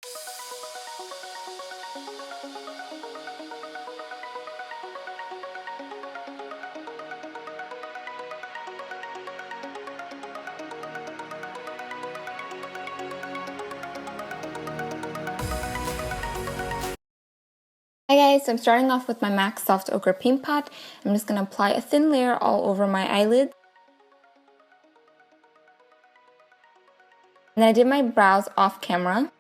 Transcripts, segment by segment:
Hi guys, so I'm starting off with my MAC Soft Ochre Paint Pot. I'm just going to apply a thin layer all over my eyelid. And then I did my brows off camera.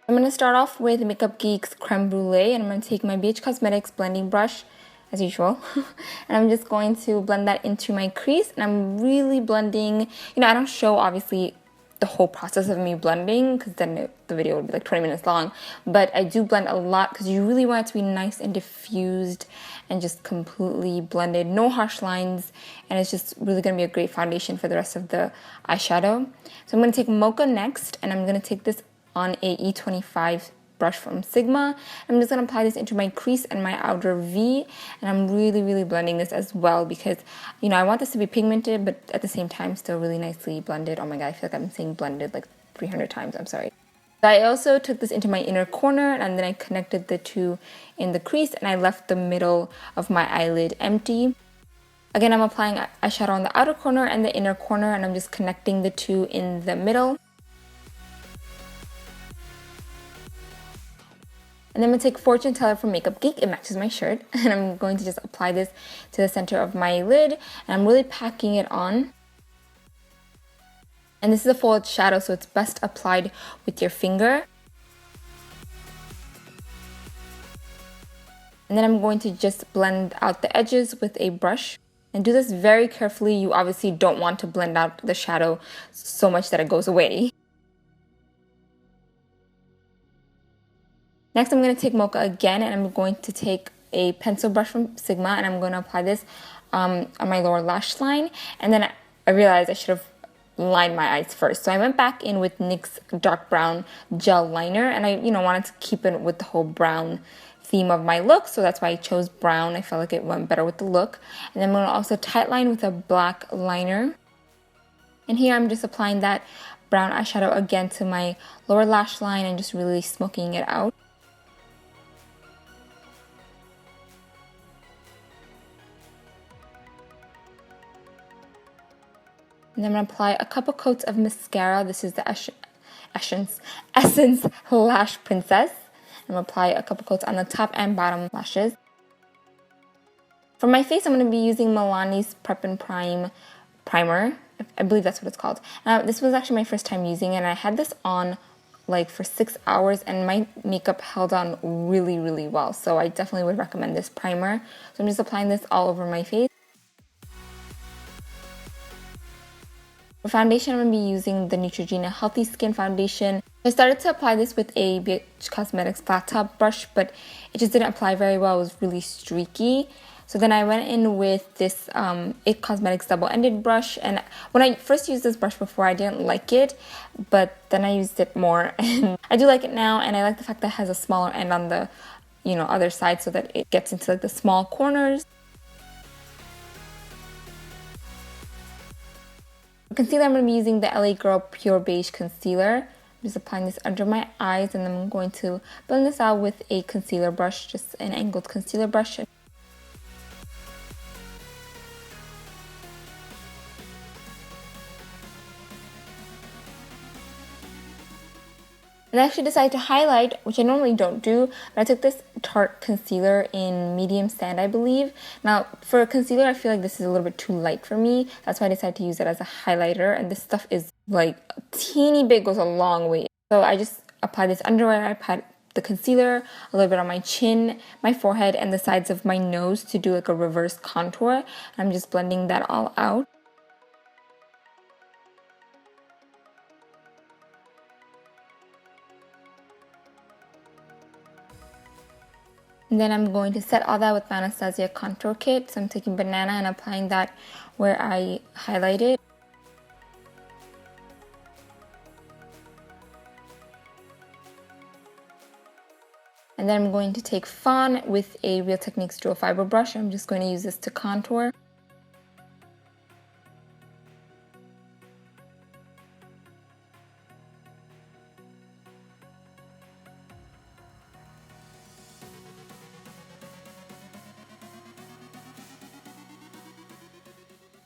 I'm going to start off with Makeup Geek's Creme Brûlée, and I'm going to take my Beige Cosmetics blending brush, as usual, and I'm just going to blend that into my crease, and I'm really blending, I don't show, obviously, the whole process of me blending, because then the video would be like 20 minutes long, but I do blend a lot, because you really want it to be nice and diffused, and just completely blended, no harsh lines, and it's just really going to be a great foundation for the rest of the eyeshadow. So I'm going to take Mocha next, and I'm going to take this on a E25 brush from Sigma. I'm just going to apply this into my crease and my outer V, and I'm really blending this as well because, I want this to be pigmented, but at the same time still really nicely blended. Oh my god, I feel like I'm saying blended like 300 times, I'm sorry. I also took this into my inner corner, and then I connected the two in the crease, and I left the middle of my eyelid empty. Again, I'm applying eyeshadow on the outer corner and the inner corner, and I'm just connecting the two in the middle. And then I'm going to take Fortune Teller from Makeup Geek, it matches my shirt, and I'm going to just apply this to the center of my lid, and I'm really packing it on. And this is a full shadow, so it's best applied with your finger. And then I'm going to just blend out the edges with a brush. And do this very carefully. You obviously don't want to blend out the shadow so much that it goes away. Next, I'm going to take Mocha again, and I'm going to take a pencil brush from Sigma, and I'm going to apply this on my lower lash line. And then I realized I should have lined my eyes first. So I went back in with NYX's dark brown gel liner, and I, wanted to keep it with the whole brown theme of my look. So that's why I chose brown. I felt like it went better with the look. And then I'm going to also tightline with a black liner. And here I'm just applying that brown eyeshadow again to my lower lash line and just really smoking it out. And then I'm going to apply a couple coats of mascara. This is the Essence Lash Princess. I'm going to apply a couple coats on the top and bottom lashes. For my face, I'm going to be using Milani's Prep and Prime Primer. I believe that's what it's called. This was actually my first time using it, and I had this on like for 6 hours, and my makeup held on really well. So I definitely would recommend this primer. So I'm just applying this all over my face. For foundation, I'm going to be using the Neutrogena Healthy Skin Foundation. I started to apply this with a Beige Cosmetics flat top brush, but it just didn't apply very well. It was really streaky. So then I went in with this It Cosmetics double-ended brush, and when I first used this brush before, I didn't like it, but then I used it more, and I do like it now, and I like the fact that it has a smaller end on the, other side so that it gets into like the small corners. For concealer, I'm going to be using the LA Girl Pure Beige Concealer. I'm just applying this under my eyes, and then I'm going to blend this out with a concealer brush, just an angled concealer brush. And I actually decided to highlight, which I normally don't do, but I took this Tarte concealer in medium sand, I believe. Now, for a concealer, I feel like this is a little bit too light for me. That's why I decided to use it as a highlighter, and this stuff is like a teeny bit, goes a long way. So I just applied this under where I applied the concealer, a little bit on my chin, my forehead, and the sides of my nose to do like a reverse contour. And I'm just blending that all out. And then I'm going to set all that with my Anastasia contour kit. So I'm taking banana and applying that where I highlighted. And then I'm going to take Fawn with a Real Techniques Dual Fiber brush. I'm just going to use this to contour.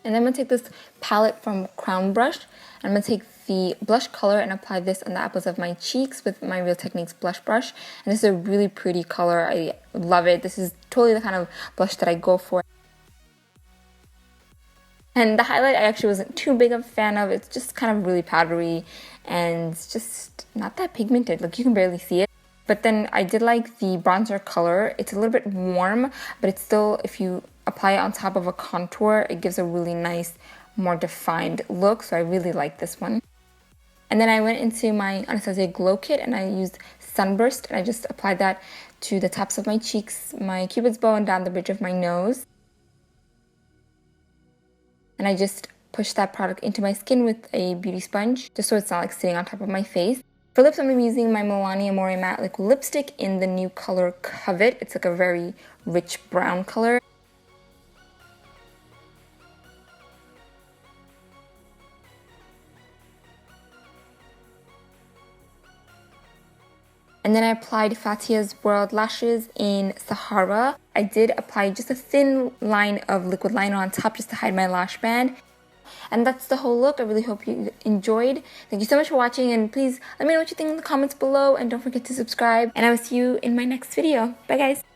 And then I'm going to take this palette from Crown Brush. And I'm going to take the blush color and apply this on the apples of my cheeks with my Real Techniques blush brush. And this is a really pretty color. I love it. This is totally the kind of blush that I go for. And the highlight I actually wasn't too big of a fan of. It's just kind of really powdery and it's just not that pigmented. Like, you can barely see it. But then I did like the bronzer color. It's a little bit warm, but it's still, if you apply it on top of a contour, it gives a really nice, more defined look. So I really like this one. And then I went into my Anastasia Glow Kit and I used Sunburst. And I just applied that to the tops of my cheeks, my cupid's bow, and down the bridge of my nose. And I just pushed that product into my skin with a beauty sponge, just so it's not like sitting on top of my face. For lips, I'm using my Milani Amore Matte Liquid Lipstick in the new color Covet. It's like a very rich brown color. And then I applied Fatiha's World Lashes in Sahara. I did apply just a thin line of liquid liner on top just to hide my lash band. And that's the whole look. I really hope you enjoyed. Thank you so much for watching, and please let me know what you think in the comments below, and don't forget to subscribe, and I will see you in my next video. Bye guys!